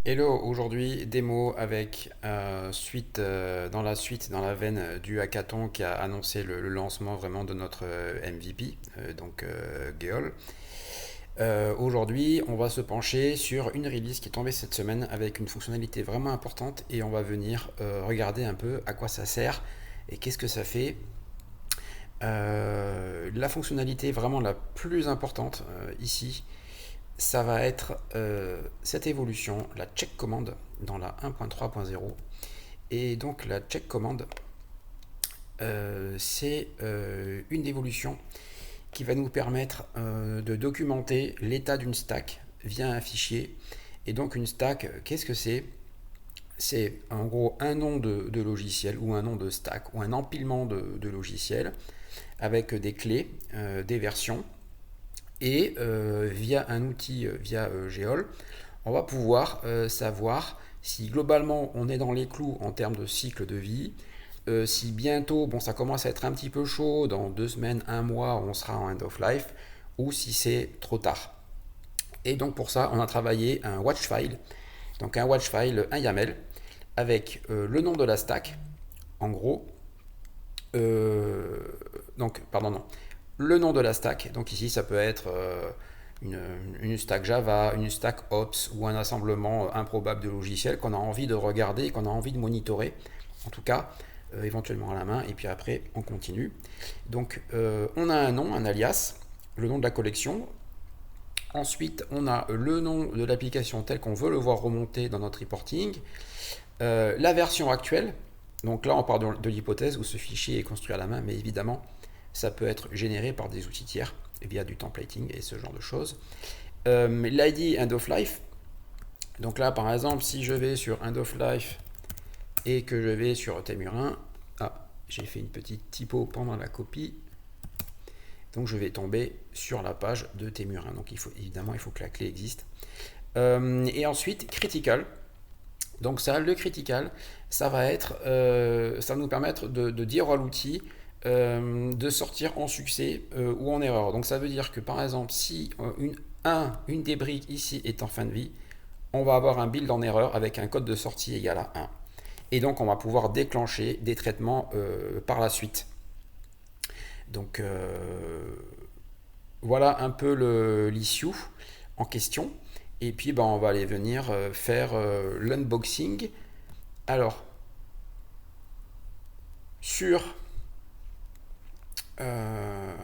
Hello, aujourd'hui démo avec dans la veine du hackathon qui a annoncé le lancement vraiment de notre MVP, Geol. Aujourd'hui, on va se pencher sur une release qui est tombée cette semaine avec une fonctionnalité vraiment importante et on va venir regarder un peu à quoi ça sert et qu'est-ce que ça fait. La fonctionnalité vraiment la plus importante ici, ça va être cette évolution, la check commande dans la 1.3.0. Et donc la check commande, c'est une évolution qui va nous permettre de documenter l'état d'une stack via un fichier. Et donc une stack, qu'est-ce que c'est? C'est en gros un nom de logiciel ou un nom de stack ou un empilement de logiciels avec des clés, des versions et via un outil, via Geol, on va pouvoir savoir si globalement on est dans les clous en termes de cycle de vie, si bientôt, bon, ça commence à être un petit peu chaud, dans 2 semaines, un mois, on sera en end of life, ou si c'est trop tard. Et donc pour ça, on a travaillé un watch file, donc un watch file, un YAML, avec le nom de la stack, en gros, euh, donc, pardon, non, le nom de la stack. Donc ici, ça peut être une, une stack Java, une stack Ops ou un assemblement improbable de logiciels qu'on a envie de regarder, qu'on a envie de monitorer. En tout cas, éventuellement à la main. Et puis après, on continue. Donc, on a un nom, un alias, le nom de la collection. Ensuite, on a le nom de l'application tel qu'on veut le voir remonter dans notre reporting. La version actuelle. Donc là, on part de l'hypothèse où ce fichier est construit à la main, mais évidemment, ça peut être généré par des outils tiers via du templating et ce genre de choses. L'ID End of Life. Donc là, par exemple, si je vais sur End of Life et que je vais sur Témurin, ah, j'ai fait une petite typo pendant la copie. Donc je vais tomber sur la page de Témurin. Donc évidemment, il faut que la clé existe. Et ensuite, Critical. Donc ça, le critical, ça va nous permettre de dire à l'outil de sortir en succès ou en erreur. Donc ça veut dire que par exemple, si une des briques ici est en fin de vie, on va avoir un build en erreur avec un code de sortie égal à 1. Et donc on va pouvoir déclencher des traitements par la suite. Donc voilà un peu l'issue en question. Et puis on va aller venir faire l'unboxing. Alors, sur euh,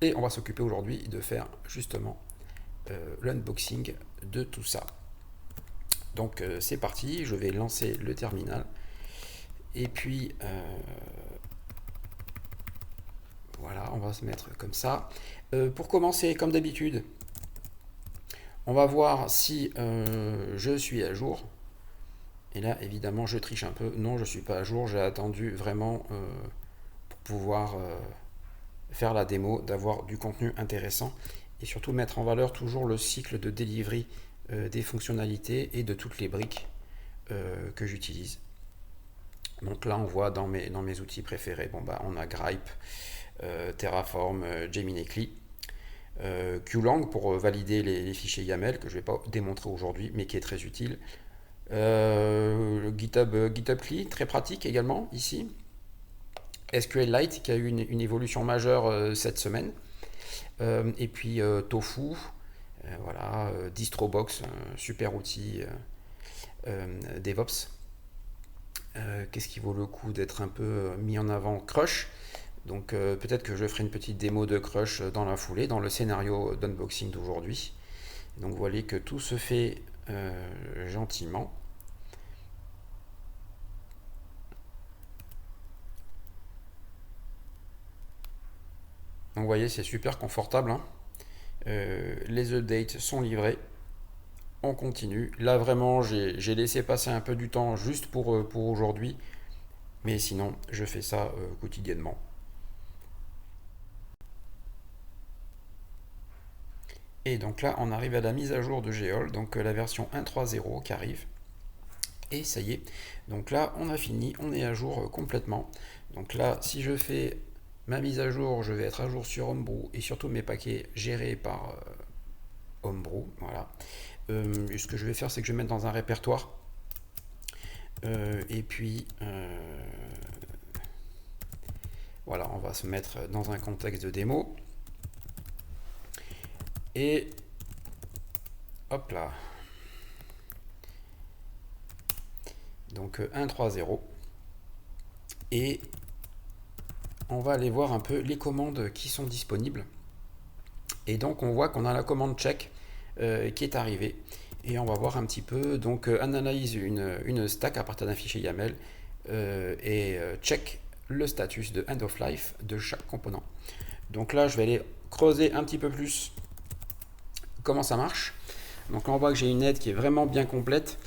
et on va s'occuper aujourd'hui de faire justement l'unboxing de tout ça. Donc c'est parti, je vais lancer le terminal et puis voilà, on va se mettre comme ça. Pour commencer, comme d'habitude, on va voir si je suis à jour. Et là, évidemment, je triche un peu. Non, je ne suis pas à jour. J'ai attendu vraiment pour pouvoir faire la démo, d'avoir du contenu intéressant et surtout mettre en valeur toujours le cycle de delivery des fonctionnalités et de toutes les briques que j'utilise. Donc là, on voit dans mes outils préférés, bon, bah, on a Gripe, Terraform, Gemini Qlang pour valider les fichiers YAML que je ne vais pas démontrer aujourd'hui, mais qui est très utile. Le GitHub CLI, très pratique également ici. SQLite qui a eu une évolution majeure cette semaine. Et puis Tofu, voilà, DistroBox, super outil DevOps. Qu'est-ce qui vaut le coup d'être un peu mis en avant? Crush. Donc peut-être que je ferai une petite démo de Crush dans la foulée, dans le scénario d'unboxing d'aujourd'hui. Donc vous voyez que tout se fait gentiment. Donc vous voyez, c'est super confortable, hein. Les updates sont livrés. On continue. Là vraiment, j'ai laissé passer un peu du temps juste pour aujourd'hui. Mais sinon, je fais ça quotidiennement. Et donc là, on arrive à la mise à jour de Geol, donc la version 1.3.0 qui arrive. Et ça y est. Donc là, on a fini, on est à jour complètement. Donc là, si je fais ma mise à jour, je vais être à jour sur Homebrew et surtout mes paquets gérés par Homebrew. Voilà. Ce que je vais faire, c'est que je vais mettre dans un répertoire. Et puis, voilà, on va se mettre dans un contexte de démo. Et hop là. Donc 1, 3, 0. Et on va aller voir un peu les commandes qui sont disponibles. Et donc on voit qu'on a la commande check qui est arrivée. Et on va voir un petit peu, donc analyse une stack à partir d'un fichier YAML et check le status de end of life de chaque composant. Donc là, je vais aller creuser un petit peu plus comment ça marche. Donc là, on voit que j'ai une aide qui est vraiment bien complète.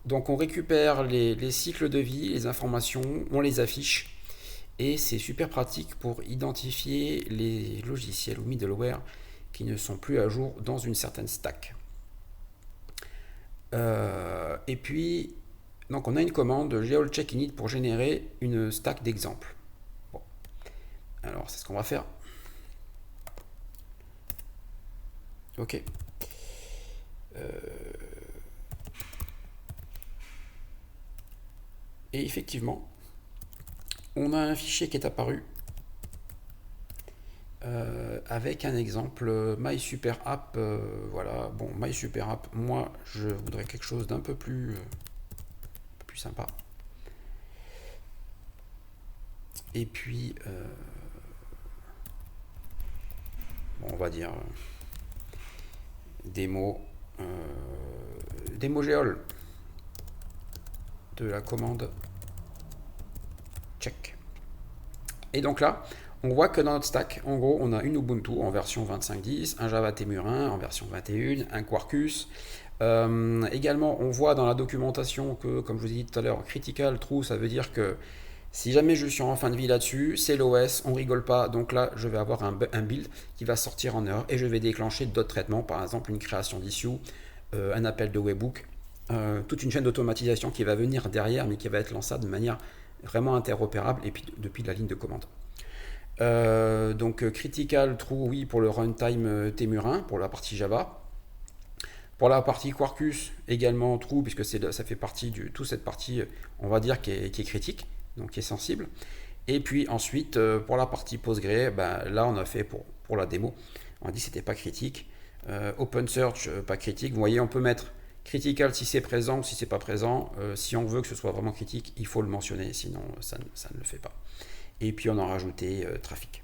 Donc on récupère les cycles de vie, les informations, on les affiche. Et c'est super pratique pour identifier les logiciels ou middleware qui ne sont plus à jour dans une certaine stack. Et puis, donc on a une commande geol check init pour générer une stack d'exemples. Bon. Alors c'est ce qu'on va faire. Ok. Et effectivement, on a un fichier qui est apparu avec un exemple MySuperApp. Voilà, bon, MySuperApp, moi je voudrais quelque chose d'un peu plus sympa. Et puis, bon, on va dire démo geol de la commande check. Et donc là, on voit que dans notre stack, en gros, on a une Ubuntu en version 25.10, un Java Temurin en version 21, un Quarkus. Également, on voit dans la documentation que, comme je vous ai dit tout à l'heure, critical true, ça veut dire que si jamais je suis en fin de vie là-dessus, c'est l'OS, on rigole pas. Donc là, je vais avoir un build qui va sortir en erreur et je vais déclencher d'autres traitements, par exemple une création d'issue, un appel de webhook, toute une chaîne d'automatisation qui va venir derrière, mais qui va être lancée de manière vraiment interopérable et puis depuis la ligne de commande. Donc critical true, oui, pour le runtime Temurin, pour la partie Java. Pour la partie Quarkus, également true, puisque ça fait partie de toute cette partie, on va dire, qui est critique, donc qui est sensible. Et puis ensuite, pour la partie Postgre, ben, là on a fait pour la démo, on a dit que c'était pas critique. OpenSearch, pas critique. Vous voyez, on peut mettre critical si c'est présent, si c'est pas présent. Si on veut que ce soit vraiment critique, il faut le mentionner, sinon ça ne le fait pas. Et puis on a rajouté trafic.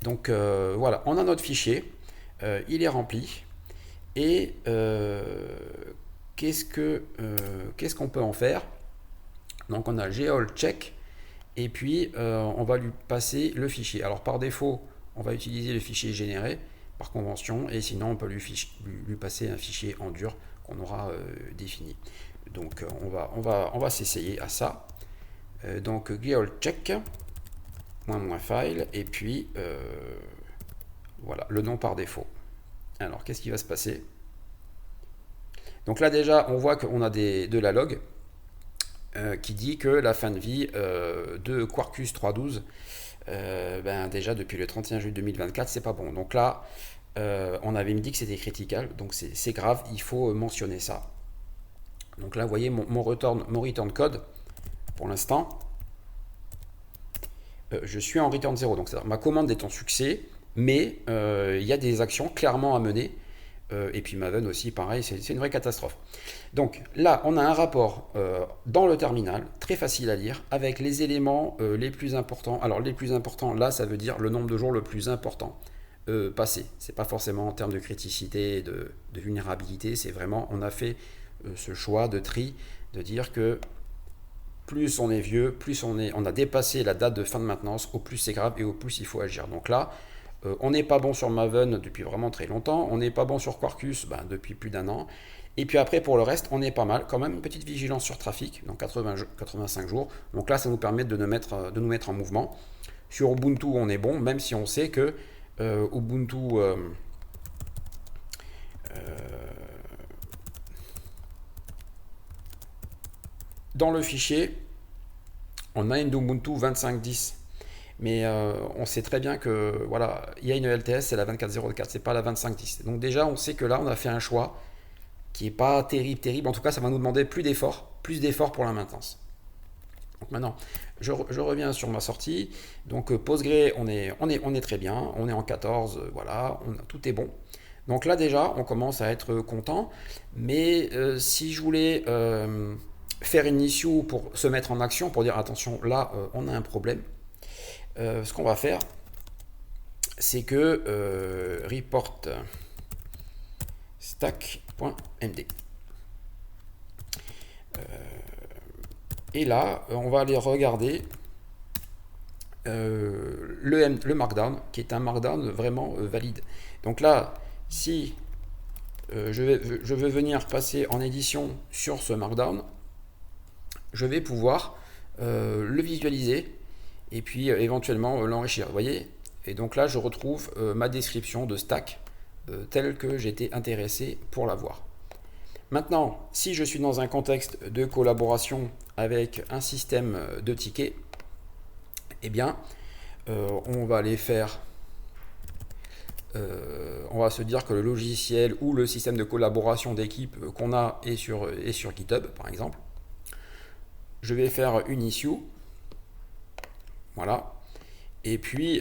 Donc voilà, on a notre fichier, il est rempli. Et qu'est-ce qu'on peut en faire? Donc on a geol check et puis on va lui passer le fichier. Alors par défaut, on va utiliser le fichier généré par convention et sinon on peut lui passer un fichier en dur qu'on aura défini. Donc on va s'essayer à ça. Donc geol check -file et puis voilà le nom par défaut. Alors qu'est-ce qui va se passer? Donc là déjà on voit qu'on a de la log qui dit que la fin de vie de Quarkus 3.12 ben déjà depuis le 31 juillet 2024 c'est pas bon. Donc là on avait dit que c'était critical, donc c'est grave, il faut mentionner ça. Donc là vous voyez mon return code pour l'instant je suis en return 0, donc ma commande est en succès, mais il y a des actions clairement à mener. Et puis Maven aussi, pareil, c'est une vraie catastrophe. Donc là, on a un rapport dans le terminal, très facile à lire, avec les éléments les plus importants. Alors les plus importants, là, ça veut dire le nombre de jours le plus important passé. C'est pas forcément en termes de criticité, de vulnérabilité, c'est vraiment, on a fait ce choix de tri, de dire que plus on est vieux, plus on a dépassé la date de fin de maintenance, au plus c'est grave et au plus il faut agir. Donc là, on n'est pas bon sur Maven depuis vraiment très longtemps, on n'est pas bon sur Quarkus depuis plus d'1 an, et puis après pour le reste on est pas mal, quand même une petite vigilance sur trafic, donc 85 jours, donc là ça nous permet de nous mettre en mouvement. Sur Ubuntu on est bon, même si on sait que Ubuntu dans le fichier on a une Ubuntu 25.10 mais on sait très bien que voilà, il y a une LTS, c'est la 2404, c'est pas la 2510. Donc déjà, on sait que là, on a fait un choix qui est pas terrible, terrible. En tout cas, ça va nous demander plus d'efforts pour la maintenance. Donc maintenant, je reviens sur ma sortie. Donc Postgre, on est très bien, on est en 14, voilà, tout est bon. Donc là déjà, on commence à être content. Mais si je voulais faire une issue pour se mettre en action, pour dire attention, là, on a un problème, ce qu'on va faire, c'est que report stack.md. Et là, on va aller regarder le Markdown, qui est un Markdown vraiment valide. Donc là, si je veux venir passer en édition sur ce Markdown, je vais pouvoir le visualiser et puis éventuellement l'enrichir. Vous voyez? Et donc là, je retrouve ma description de stack telle que j'étais intéressé pour la voir. Maintenant, si je suis dans un contexte de collaboration avec un système de tickets, eh bien, on va aller faire, on va se dire que le logiciel ou le système de collaboration d'équipe qu'on a est sur GitHub, par exemple. Je vais faire une issue, voilà, et puis,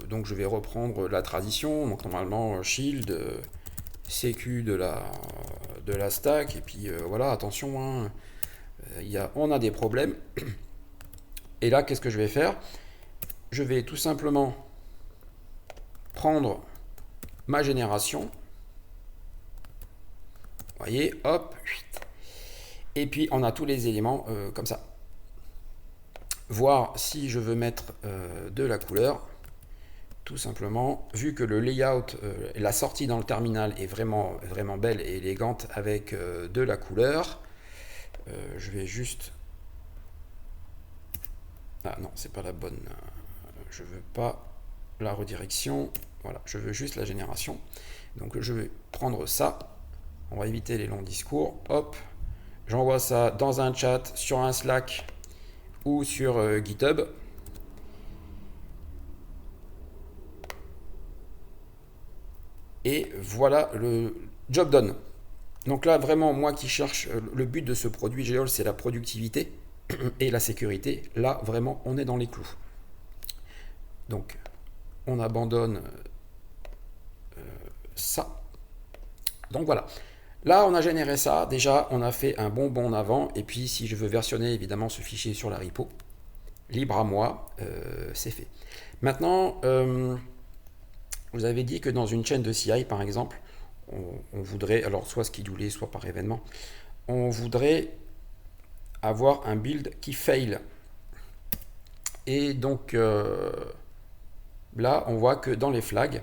donc je vais reprendre la tradition, donc normalement shield, sécu de la stack, et puis voilà, attention, hein, on a des problèmes. Et là, qu'est-ce que je vais faire? Je vais tout simplement prendre ma génération. Vous voyez, hop. Et puis, on a tous les éléments comme ça. Voir si je veux mettre de la couleur. Tout simplement, vu que le layout, la sortie dans le terminal est vraiment, vraiment belle et élégante avec de la couleur, je vais juste... Ah non, c'est pas la bonne. Je veux pas la redirection. Voilà, je veux juste la génération. Donc je vais prendre ça. On va éviter les longs discours. Hop, j'envoie ça dans un chat, sur un Slack ou sur GitHub. Et voilà le job done. Donc là, vraiment, moi qui cherche, le but de ce produit Geol, c'est la productivité et la sécurité. Là, vraiment, on est dans les clous. Donc, on abandonne ça. Donc voilà. Là, on a généré ça. Déjà, on a fait un bon bond en avant. Et puis, si je veux versionner, évidemment, ce fichier sur la repo, libre à moi, c'est fait. Maintenant, vous avez dit que dans une chaîne de CI, par exemple, on voudrait, alors soit scheduler, soit par événement, on voudrait avoir un build qui fail. Et donc, là, on voit que dans les flags,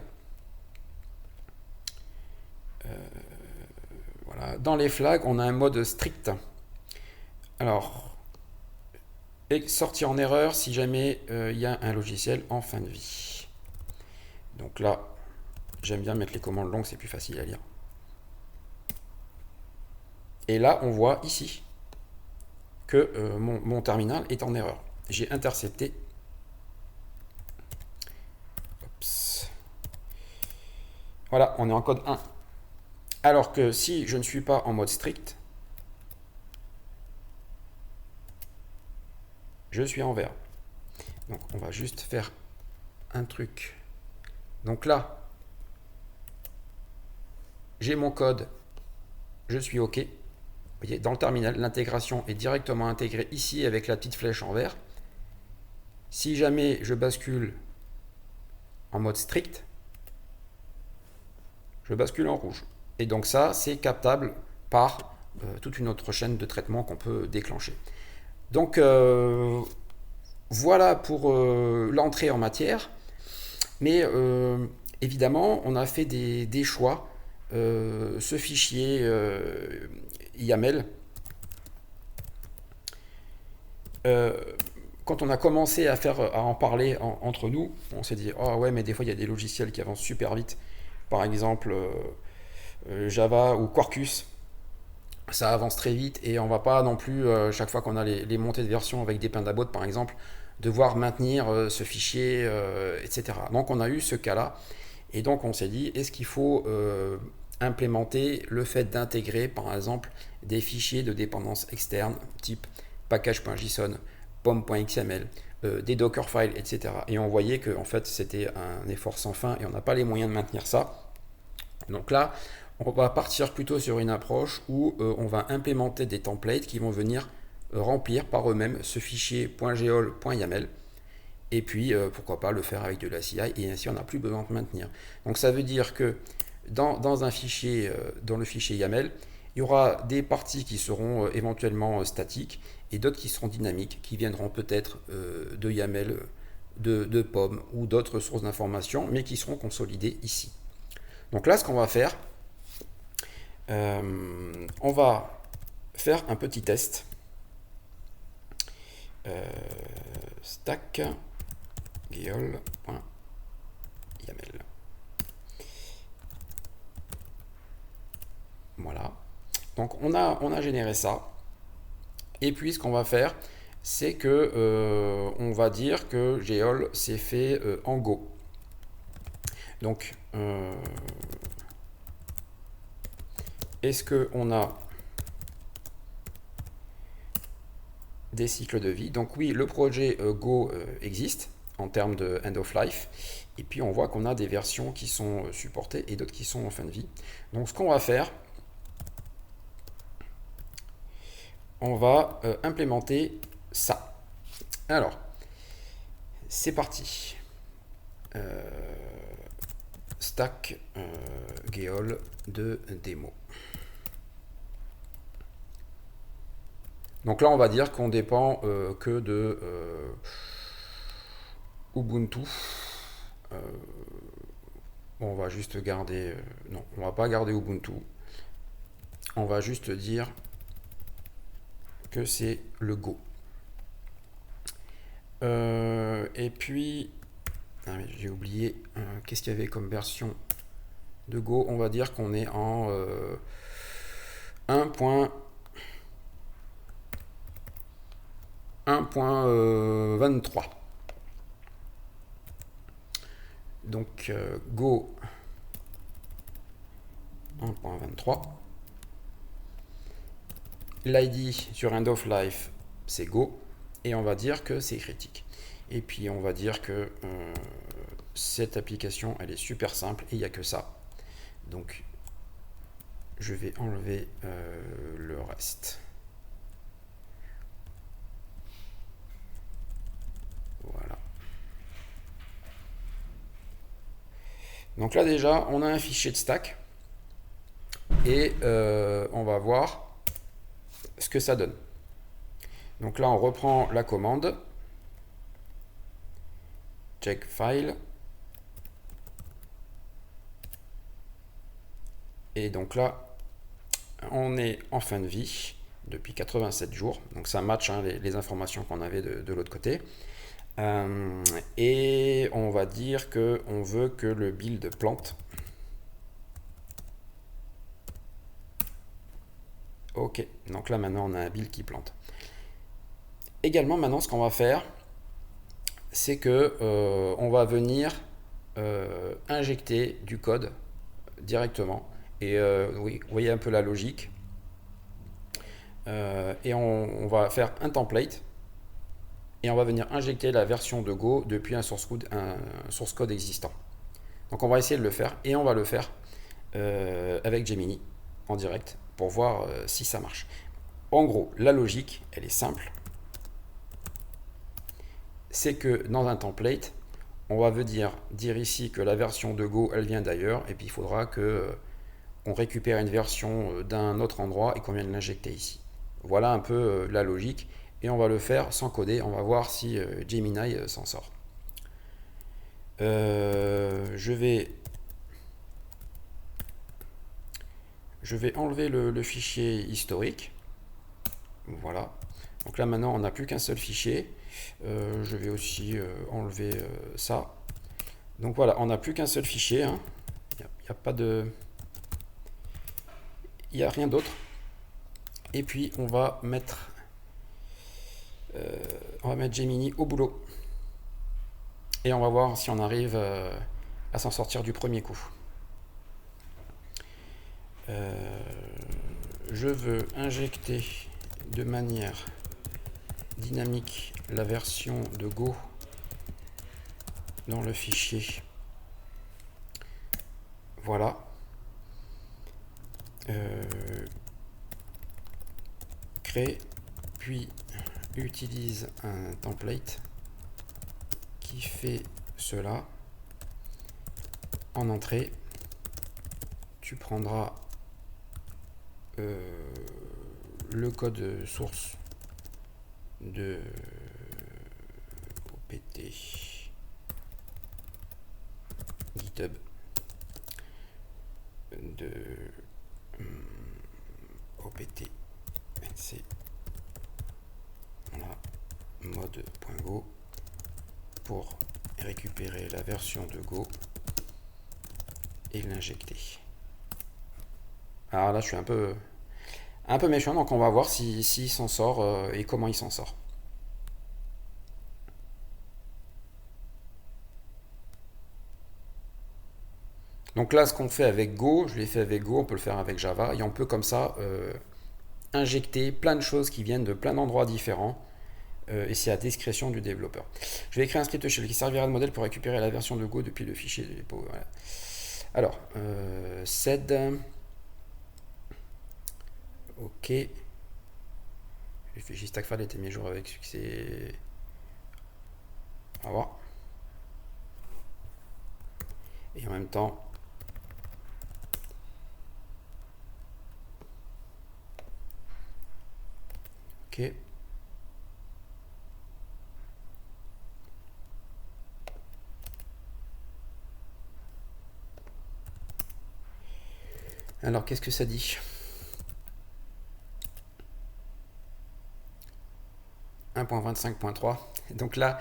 voilà, dans les flags, on a un mode strict. Alors, sortir en erreur si jamais il y a un logiciel en fin de vie. Donc là, j'aime bien mettre les commandes longues, c'est plus facile à lire. Et là, on voit ici que mon terminal est en erreur. J'ai intercepté. Oups. Voilà, on est en code 1. Alors que si je ne suis pas en mode strict, je suis en vert. Donc on va juste faire un truc. Donc là, j'ai mon code, je suis OK. Vous voyez, dans le terminal, l'intégration est directement intégrée ici avec la petite flèche en vert. Si jamais je bascule en mode strict, je bascule en rouge. Et donc ça, c'est captable par toute une autre chaîne de traitement qu'on peut déclencher. Donc voilà pour l'entrée en matière. Mais évidemment, on a fait des choix. Ce fichier YAML, quand on a commencé à en parler entre nous, on s'est dit oh ouais, mais des fois il y a des logiciels qui avancent super vite. Par exemple Java ou Quarkus, ça avance très vite et on va pas non plus chaque fois qu'on a les montées de version avec des pains d'abord par exemple, devoir maintenir ce fichier, etc. Donc on a eu ce cas-là, et donc on s'est dit, est-ce qu'il faut implémenter le fait d'intégrer par exemple des fichiers de dépendance externe, type package.json, pom.xml, des Docker files, etc. Et on voyait que en fait c'était un effort sans fin et on n'a pas les moyens de maintenir ça. Donc là, on va partir plutôt sur une approche où on va implémenter des templates qui vont venir remplir par eux-mêmes ce fichier .geol.yaml, et puis pourquoi pas le faire avec de la CI, et ainsi on n'a plus besoin de maintenir. Donc ça veut dire que dans un fichier, dans le fichier YAML, il y aura des parties qui seront éventuellement statiques et d'autres qui seront dynamiques, qui viendront peut-être de YAML, de POM ou d'autres sources d'informations, mais qui seront consolidées ici. Donc là, ce qu'on va faire, on va faire un petit test. Stack geol.yaml. Voilà. Donc on a généré ça. Et puis ce qu'on va faire, c'est que on va dire que geol c'est fait en Go. Donc est-ce qu'on a des cycles de vie? Donc oui, le projet Go existe en termes de end of life, et puis on voit qu'on a des versions qui sont supportées et d'autres qui sont en fin de vie. Donc ce qu'on va faire, on va implémenter ça. Alors, c'est parti. Stack geol de démo. Donc là, on va dire qu'on dépend que de Ubuntu. On va juste garder... non, on va pas garder Ubuntu. On va juste dire que c'est le Go. Et puis... ah, j'ai oublié, qu'est-ce qu'il y avait comme version de Go? On va dire qu'on est en 1.23. Donc Go 1.23. L'ID sur End of Life, c'est Go. Et on va dire que c'est critique. Et puis on va dire que cette application, elle est super simple et il n'y a que ça. Donc je vais enlever le reste. Voilà. Donc là déjà, on a un fichier de stack et on va voir ce que ça donne. Donc là, on reprend la commande check file, et donc là, on est en fin de vie depuis 87 jours. Donc ça match hein, les informations qu'on avait de l'autre côté. Et on va dire qu'on veut que le build plante. Ok, donc là maintenant on a un build qui plante. Également maintenant ce qu'on va faire, c'est que on va venir injecter du code directement. Et oui, vous voyez un peu la logique. Et on va faire un template. Et on va venir injecter la version de Go depuis un source code existant. Donc on va essayer de le faire. Et on va le faire avec Gemini en direct pour voir si ça marche. En gros, la logique, elle est simple. C'est que dans un template, on va dire ici que la version de Go, elle vient d'ailleurs. Et puis il faudra que on récupère une version d'un autre endroit et qu'on vienne l'injecter ici. Voilà un peu la logique. Et on va le faire sans coder. On va voir si Gemini s'en sort. Je vais enlever le fichier historique. Voilà. Donc là maintenant on n'a plus qu'un seul fichier. Je vais aussi enlever ça. Donc voilà, on n'a plus qu'un seul fichier. Hein. Il n'y a pas de... il n'y a rien d'autre. Et puis on va mettre On va mettre Gemini au boulot. Et on va voir si on arrive à s'en sortir du premier coup. Je veux injecter de manière dynamique la version de Go dans le fichier. Voilà. Crée, puis utilise un template qui fait cela. En entrée, tu prendras le code source de OPT GitHub de OPT NC, voilà, mode.go pour récupérer la version de Go et l'injecter. Alors là, je suis un peu méchant, donc on va voir s'il s'en sort et comment il s'en sort. Donc là, ce qu'on fait avec Go, je l'ai fait avec Go, on peut le faire avec Java, et on peut comme ça injecter plein de choses qui viennent de plein d'endroits différents, et c'est à discrétion du développeur. Je vais écrire un script shell qui servira de modèle pour récupérer la version de Go depuis le fichier de dépôt. Voilà. Alors, sed, ok, j'ai fait JStackFile était mis à jour avec succès. On va voir. Et en même temps, ok. Alors, qu'est-ce que ça dit? 1.25.3. Donc là,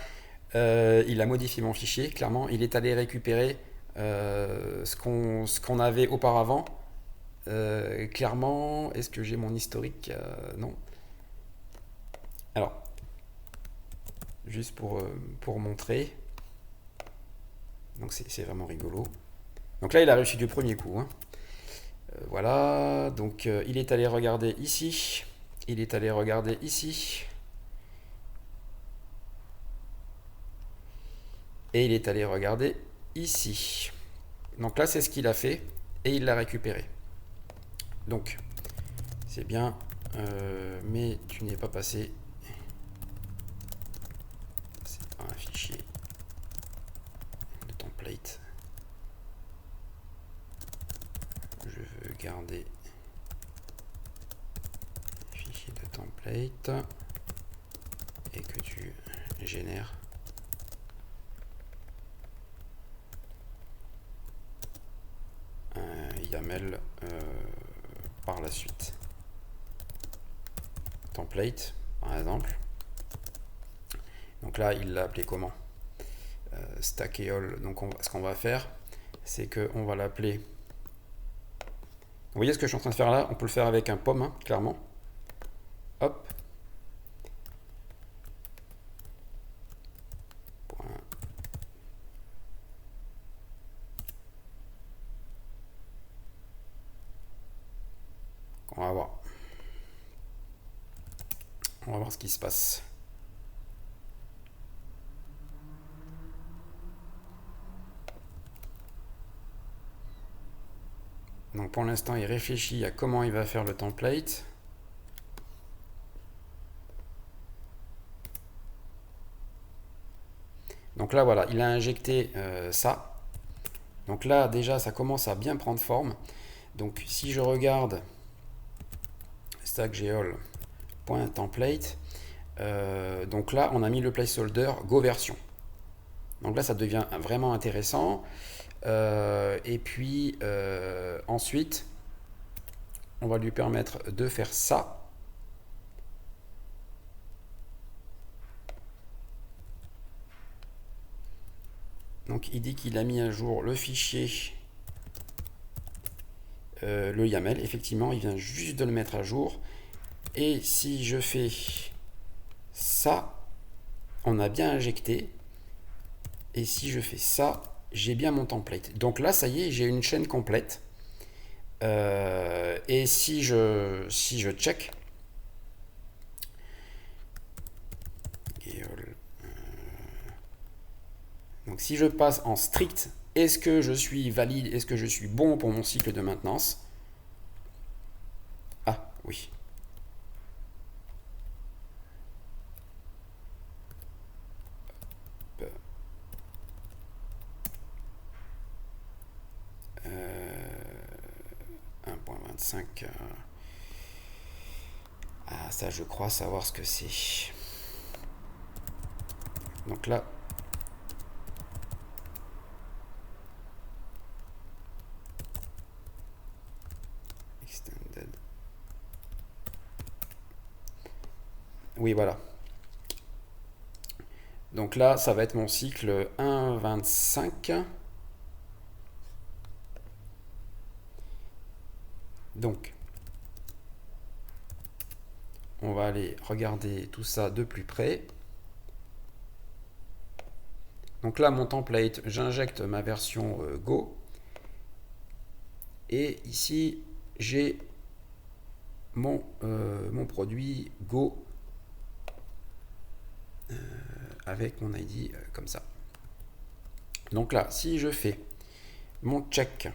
il a modifié mon fichier. Clairement, il est allé récupérer ce qu'on avait auparavant. Clairement, est-ce que j'ai mon historique? Non. Alors, juste pour montrer. Donc c'est vraiment rigolo. Donc là, il a réussi du premier coup. Hein. Voilà. Donc il est allé regarder ici. Il est allé regarder ici. Et il est allé regarder ici. Donc là, c'est ce qu'il a fait. Et il l'a récupéré. Donc, c'est bien. Mais tu n'es pas passé. C'est pas un fichier de template. Je veux garder fichier de template. Et que tu génères YAML par la suite. Template, par exemple. Donc là, il l'a appelé comment? Stack et all. Donc ce qu'on va faire, c'est qu'on va l'appeler. Vous voyez ce que je suis en train de faire là? On peut le faire avec un POM, hein, clairement. Hop. On va voir. On va voir ce qui se passe. Donc pour l'instant, il réfléchit à comment il va faire le template. Donc là, voilà, il a injecté ça. Donc là, déjà, ça commence à bien prendre forme. Donc si je regarde stackgeol.template, donc là, on a mis le placeholder Go version. Donc là, ça devient vraiment intéressant. Et puis, ensuite, on va lui permettre de faire ça. Donc, il dit qu'il a mis à jour le fichier, le YAML. Effectivement, il vient juste de le mettre à jour. Et si je fais ça, on a bien injecté. Et si je fais ça, j'ai bien mon template. Donc là, ça y est, j'ai une chaîne complète. Et si je check, donc si je passe en strict, est-ce que je suis valide, est-ce que je suis bon pour mon cycle de maintenance? Ah oui. Euh, 1.25. Ah, ça, je crois savoir ce que c'est. Donc là, extended. Oui, voilà. Donc là, ça va être mon cycle 1.25. Donc, on va aller regarder tout ça de plus près. Donc là, mon template, j'injecte ma version Go. Et ici, j'ai mon produit Go avec mon ID comme ça. Donc là, si je fais mon check,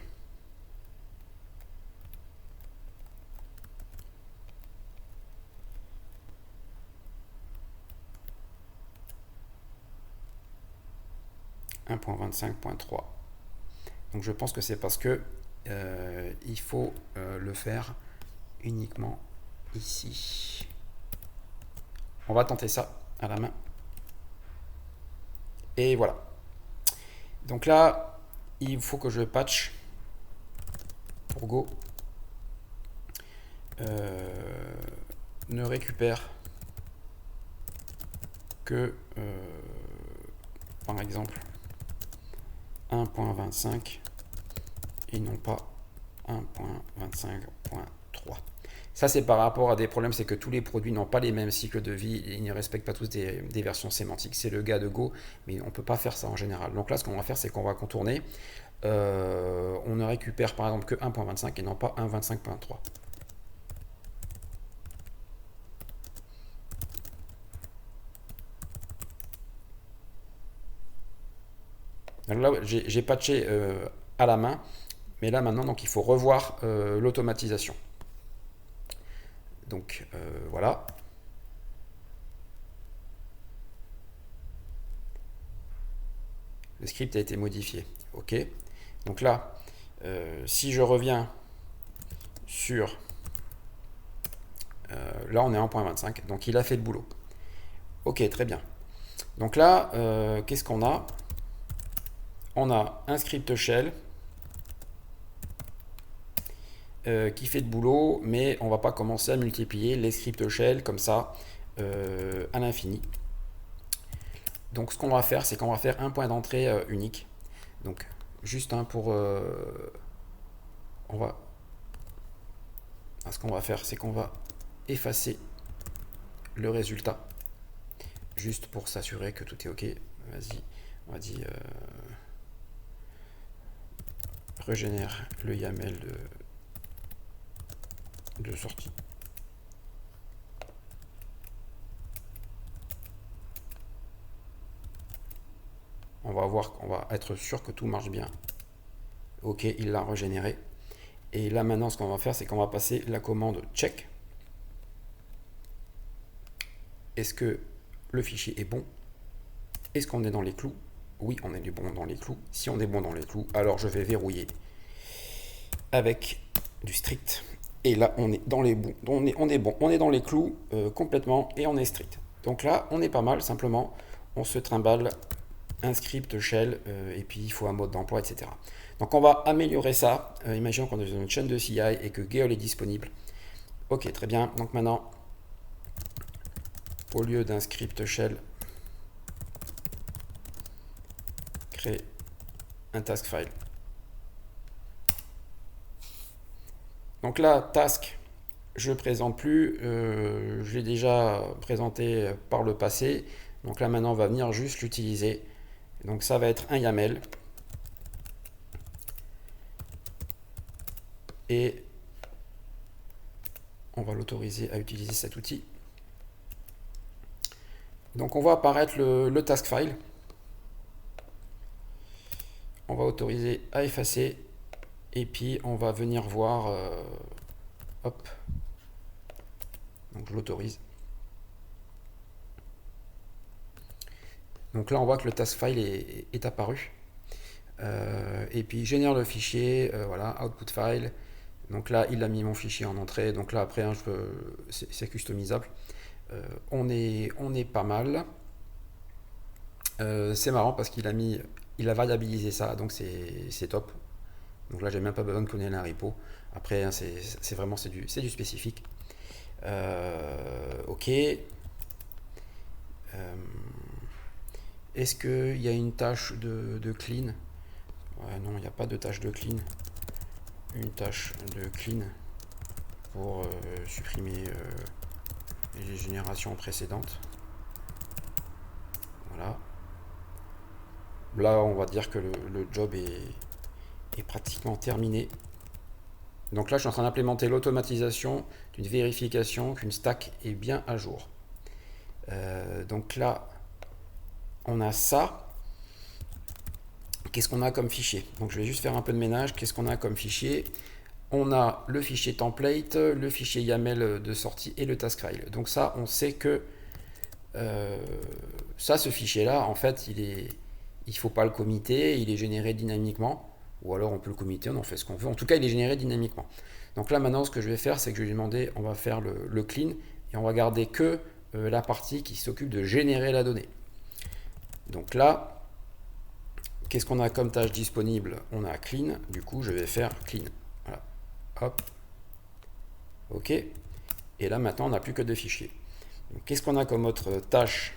.25.3. Donc je pense que c'est parce que il faut le faire uniquement ici. On va tenter ça à la main. Et voilà. Donc là, il faut que je patch pour Go. Ne récupère que, par exemple, 1.25 et non pas 1.25.3. Ça, c'est par rapport à des problèmes, c'est que tous les produits n'ont pas les mêmes cycles de vie, et ils ne respectent pas tous des versions sémantiques. C'est le cas de Go, mais on ne peut pas faire ça en général. Donc là, ce qu'on va faire, c'est qu'on va contourner. On ne récupère par exemple que 1.25 et non pas 1.25.3. Là, j'ai patché à la main, mais là maintenant, donc, il faut revoir l'automatisation. Donc voilà. Le script a été modifié. OK. Donc là, si je reviens sur... là, on est à 1.25. Donc il a fait le boulot. OK, très bien. Donc là, qu'est-ce qu'on a? On a un script shell qui fait le boulot, mais on ne va pas commencer à multiplier les scripts shell comme ça à l'infini. Donc ce qu'on va faire, c'est qu'on va faire un point d'entrée unique. Donc juste pour... on va... ce qu'on va faire, c'est qu'on va effacer le résultat. Juste pour s'assurer que tout est OK. Vas-y, on va dire... régénère le YAML de sortie. On va voir, on va être sûr que tout marche bien. OK, il l'a régénéré. Et là maintenant, ce qu'on va faire, c'est qu'on va passer la commande check. Est-ce que le fichier est bon? Est-ce qu'on est dans les clous? Oui, on est bon dans les clous. Si on est bon dans les clous, alors je vais verrouiller avec du strict. Et là, on est dans les bons, on est bon, on est dans les clous complètement et on est strict. Donc là, on est pas mal. Simplement, on se trimballe un script shell et puis il faut un mode d'emploi, etc. Donc on va améliorer ça. Imaginons qu'on est dans une chaîne de CI et que Gale est disponible. Ok, très bien. Donc maintenant, au lieu d'un script shell, créer un task file. Donc là, task, je ne présente plus. Je l'ai déjà présenté par le passé. Donc là maintenant on va venir juste l'utiliser. Donc ça va être un YAML. Et on va l'autoriser à utiliser cet outil. Donc on voit apparaître le task file. On va autoriser à effacer. Et puis on va venir voir. Hop. Donc je l'autorise. Donc là on voit que le task file est apparu. Et puis génère le fichier. Voilà, output file. Donc là il a mis mon fichier en entrée. Donc là après hein, c'est customisable. On est pas mal. C'est marrant parce il a variabilisé ça, donc c'est top. Donc là, j'ai même pas besoin de connaître la repo. Après, hein, c'est vraiment du spécifique. Ok. Est-ce qu'il y a une tâche de clean? Ouais, non, il n'y a pas de tâche de clean. Une tâche de clean pour supprimer les générations précédentes. Voilà. Là, on va dire que le job est pratiquement terminé. Donc là, je suis en train d'implémenter l'automatisation d'une vérification qu'une stack est bien à jour. Donc là, on a ça. Qu'est-ce qu'on a comme fichier? Donc je vais juste faire un peu de ménage. Qu'est-ce qu'on a comme fichier? On a le fichier template, le fichier YAML de sortie et le task file. Donc ça, on sait que ce fichier-là, en fait, il ne faut pas le commiter, il est généré dynamiquement. Ou alors on peut le commiter, on en fait ce qu'on veut. En tout cas, il est généré dynamiquement. Donc là, maintenant, ce que je vais faire, c'est que je vais lui demander, on va faire le clean et on va garder que la partie qui s'occupe de générer la donnée. Donc là, qu'est-ce qu'on a comme tâche disponible? On a clean, du coup, je vais faire clean. Voilà. Hop. OK. Et là, maintenant, on n'a plus que deux fichiers. Qu'est-ce qu'on a comme autre tâche?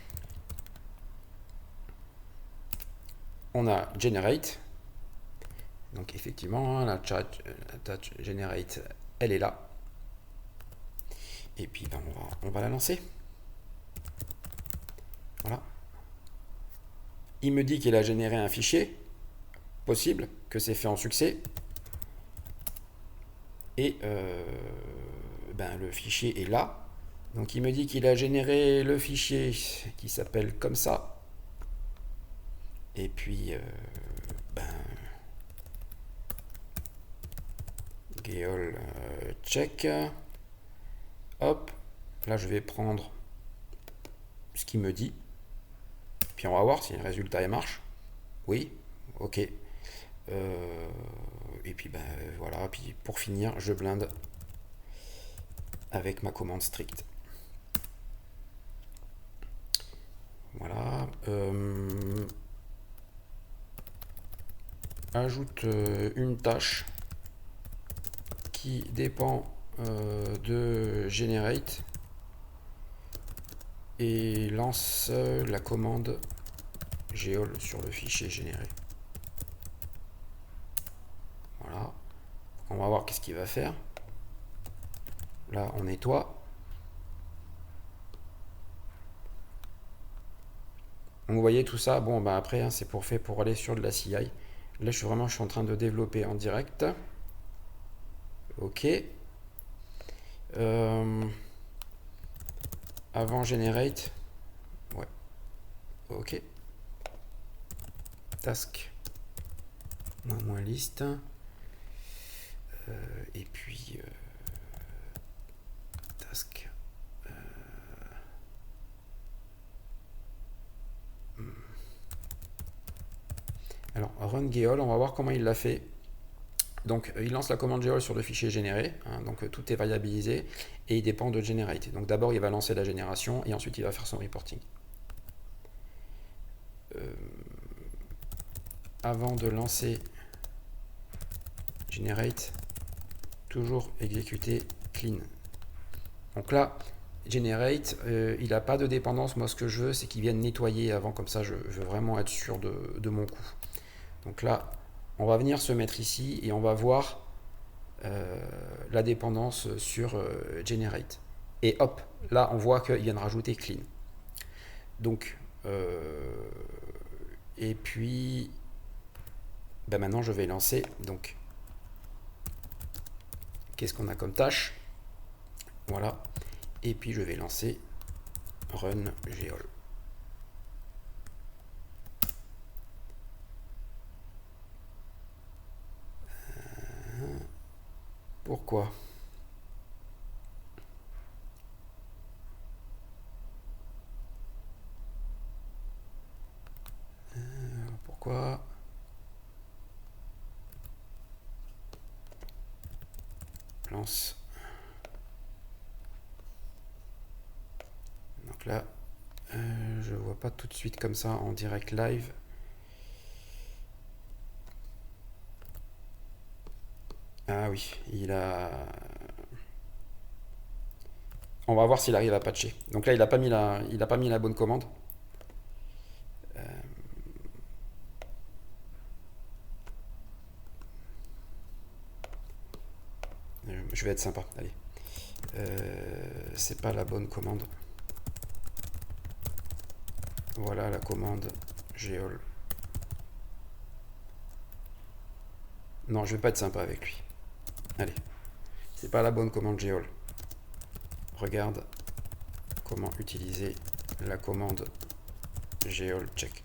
On a generate. Donc effectivement, la tâche generate, elle est là. Et puis ben, on va la lancer. Voilà. Il me dit qu'il a généré un fichier. Possible que c'est fait en succès. Et ben, le fichier est là. Donc il me dit qu'il a généré le fichier qui s'appelle comme ça. Et puis ben, Geol check. Hop, là je vais prendre ce qu'il me dit. Puis on va voir si le résultat marche. Oui, ok. Et puis ben voilà, puis pour finir, je blinde avec ma commande strict. Voilà. Ajoute une tâche qui dépend de generate et lance la commande geol sur le fichier généré. Voilà. On va voir qu'est-ce qu'il va faire. Là, on nettoie. Donc vous voyez tout ça, bon bah après hein, c'est pour aller sur de la CI. Là je suis en train de développer en direct. Ok. Avant generate. Ouais. Ok. Task. Moins liste. Et puis task. Alors run geol, on va voir comment il l'a fait. Donc il lance la commande geol sur le fichier généré, hein, donc tout est variabilisé et il dépend de generate. Donc d'abord il va lancer la génération et ensuite il va faire son reporting. Avant de lancer generate, toujours exécuter clean. Donc là, generate, il n'a pas de dépendance. Moi ce que je veux c'est qu'il vienne nettoyer avant, comme ça je veux vraiment être sûr de mon coup. Donc là, on va venir se mettre ici et on va voir la dépendance sur generate. Et hop, là on voit qu'il vient de rajouter clean. Donc Et puis, ben maintenant je vais lancer. Donc, qu'est-ce qu'on a comme tâche? Voilà. Et puis je vais lancer run geol. Pourquoi? Pourquoi? Lance. Donc là, je vois pas tout de suite comme ça en direct live. Ah oui, il a... On va voir s'il arrive à patcher. Donc là, il a pas mis la bonne commande. Je vais être sympa, allez. C'est pas la bonne commande. Voilà la commande geol. Non, je vais pas être sympa avec lui. Allez, c'est pas la bonne commande geol. Regarde comment utiliser la commande geol check.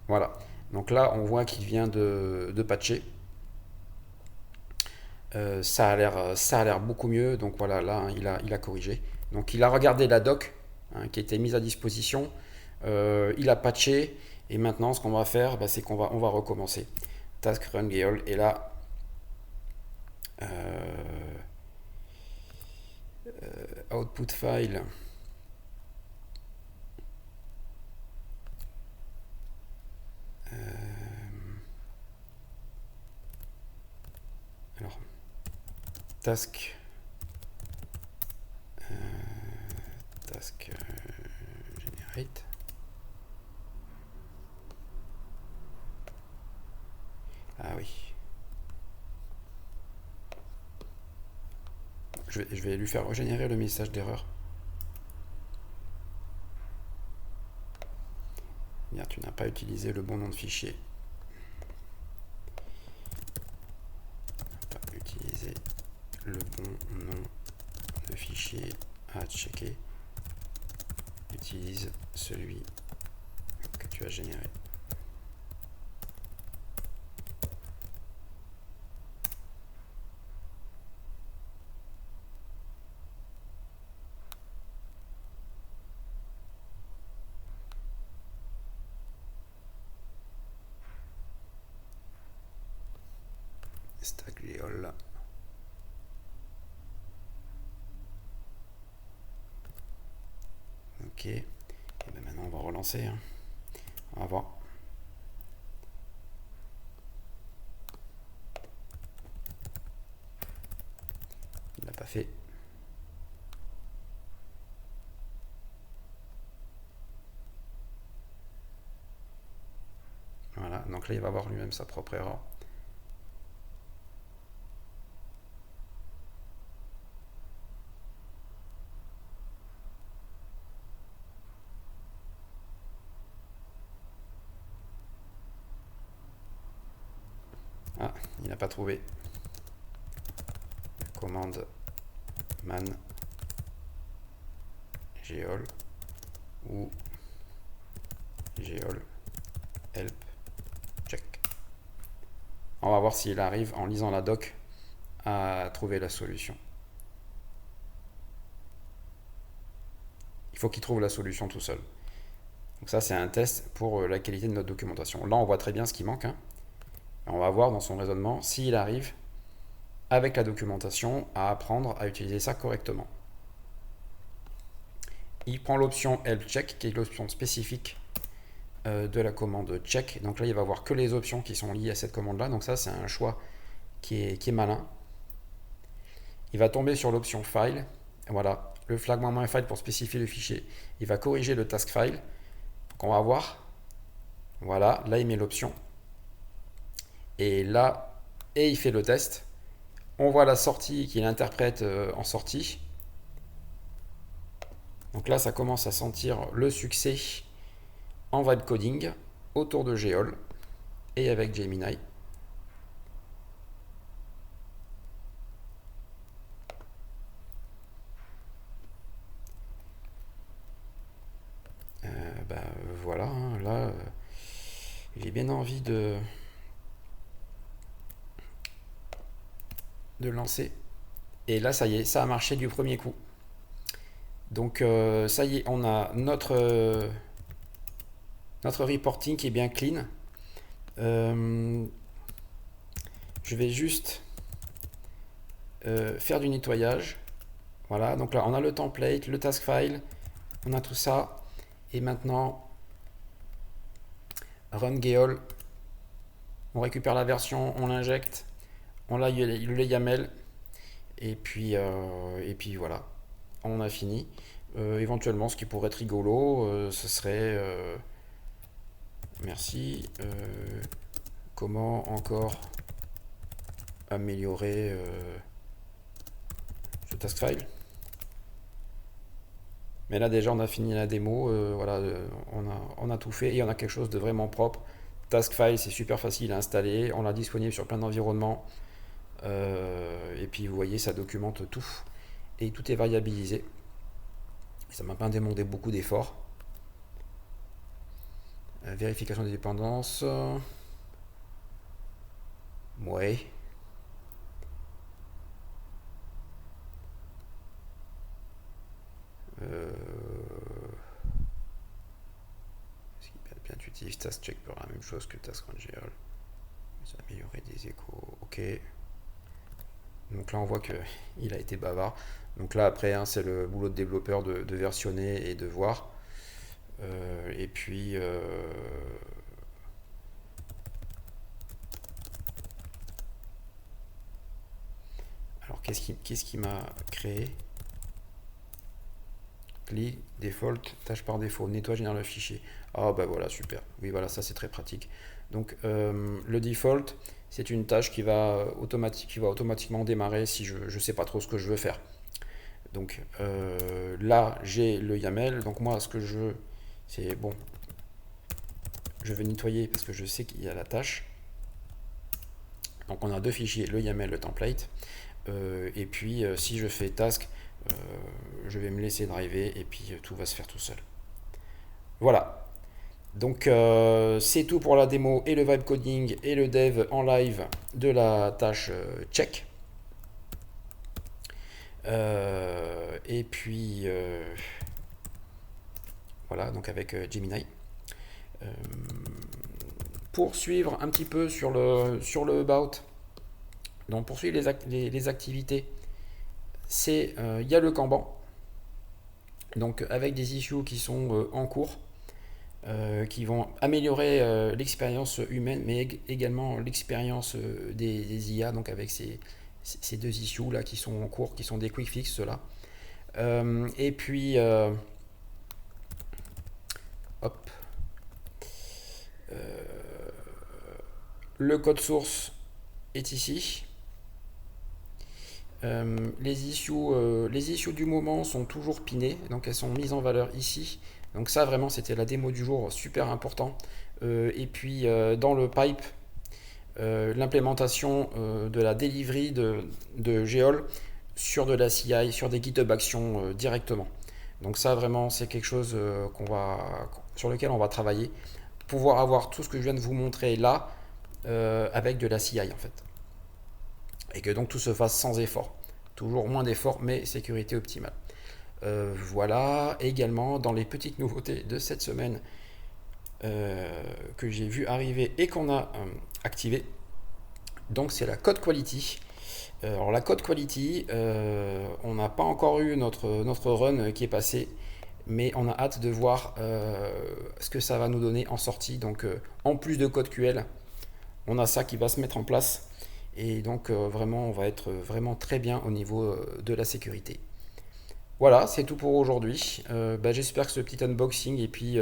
Voilà. Donc là, on voit qu'il vient de patcher. Ça a l'air beaucoup mieux. Donc voilà, là, hein, il a corrigé. Donc il a regardé la doc hein, qui était mise à disposition. Il a patché. Et maintenant, ce qu'on va faire, bah, c'est on va recommencer. Task run geol. Et là, output file. Alors, task generate. Ah oui. Je vais lui faire régénérer le message d'erreur. Bien, tu n'as pas utilisé le bon nom de fichier. Pas utilisé le bon nom de fichier à checker. Utilise celui que tu as généré. Stack geol. Ok. Et bien maintenant on va relancer. Hein. On va voir. Il l'a pas fait. Voilà, donc là il va avoir lui-même sa propre erreur. Ah, il n'a pas trouvé. Commande man geol ou geol help check. On va voir s'il arrive en lisant la doc à trouver la solution. Il faut qu'il trouve la solution tout seul. Donc ça c'est un test pour la qualité de notre documentation. Là on voit très bien ce qui manque. Hein. On va voir dans son raisonnement s'il arrive avec la documentation à apprendre à utiliser ça correctement. Il prend l'option help check qui est l'option spécifique de la commande check. Donc là il va voir que les options qui sont liées à cette commande là. Donc ça c'est un choix qui est malin. Il va tomber sur l'option file. Voilà, le flag -file pour spécifier le fichier. Il va corriger le task file. Donc on va voir. Voilà, là il met l'option. Et là, il fait le test. On voit la sortie qu'il interprète en sortie. Donc là, ça commence à sentir le succès en vibe coding autour de Geol et avec Gemini. Voilà, hein, là, j'ai bien envie de lancer. Et là, ça y est, ça a marché du premier coup. Donc ça y est, on a notre reporting qui est bien clean. Je vais juste faire du nettoyage. Voilà, donc là on a le template, le task file, on a tout ça. Et maintenant, run Geol, on récupère la version, on l'injecte, on a le YAML, et puis voilà, on a fini. Éventuellement, ce qui pourrait être rigolo, ce serait, merci, comment encore améliorer ce task file. Mais là déjà on a fini la démo, voilà, on a tout fait et on a quelque chose de vraiment propre. Task file, c'est super facile à installer, on l'a disponible sur plein d'environnements. Et puis vous voyez, ça documente tout et tout est variabilisé. Ça m'a pas demandé beaucoup d'efforts. Vérification des dépendances. Ouais. Bien intuitif, task check pour la même chose que task run GL. Améliorer des échos, ok. Donc là on voit qu'il a été bavard. Donc là après hein, c'est le boulot de développeur de versionner et de voir. Et puis alors qu'est-ce qui m'a créé? Clic, default, tâche par défaut, nettoie général le fichier. Ah bah voilà, super. Oui voilà, ça c'est très pratique. Donc le default, c'est une tâche qui va automatiquement démarrer si je ne sais pas trop ce que je veux faire. Donc là, j'ai le YAML. Donc moi, ce que je veux, c'est bon. Je vais nettoyer parce que je sais qu'il y a la tâche. Donc on a deux fichiers, le YAML, le template. Et puis si je fais task, je vais me laisser driver et puis tout va se faire tout seul. Voilà. Donc c'est tout pour la démo et le vibe coding et le dev en live de la tâche check. Et puis voilà, donc avec Gemini. Pour suivre un petit peu sur le about, donc pour suivre les activités, c'est il y a le Kanban, donc avec des issues qui sont en cours, qui vont améliorer l'expérience humaine, mais également l'expérience des IA, donc avec ces deux issues là qui sont en cours, qui sont des quick fix ceux-là. Et puis hop, le code source est ici. Les issues du moment sont toujours pinées, donc elles sont mises en valeur ici. Donc ça vraiment c'était la démo du jour, super important. Et puis dans le pipe, l'implémentation de la delivery de Geol sur de la CI, sur des GitHub Actions directement. Donc ça vraiment c'est quelque chose sur lequel on va travailler. Pouvoir avoir tout ce que je viens de vous montrer là avec de la CI en fait. Et que donc tout se fasse sans effort. Toujours moins d'efforts, mais sécurité optimale. Voilà, également dans les petites nouveautés de cette semaine que j'ai vu arriver et qu'on a activé. Donc c'est la code quality. Alors la code quality, on n'a pas encore eu notre run qui est passé, mais on a hâte de voir ce que ça va nous donner en sortie. Donc en plus de code QL, on a ça qui va se mettre en place. Et donc vraiment, on va être vraiment très bien au niveau de la sécurité. Voilà, c'est tout pour aujourd'hui. J'espère que ce petit unboxing et puis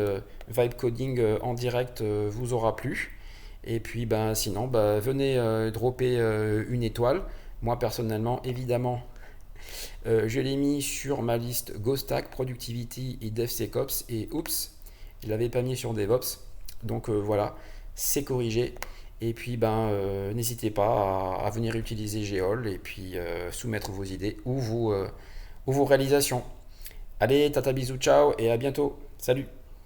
vibe coding en direct vous aura plu. Et puis sinon, venez dropper une étoile. Moi personnellement, évidemment, je l'ai mis sur ma liste GoStack, Productivity et DevSecOps. Et oups, je l'avais pas mis sur DevOps. Donc voilà, c'est corrigé. Et puis n'hésitez pas à venir utiliser Geol et puis soumettre vos idées ou vos réalisations. Allez, tata bisous, ciao et à bientôt. Salut.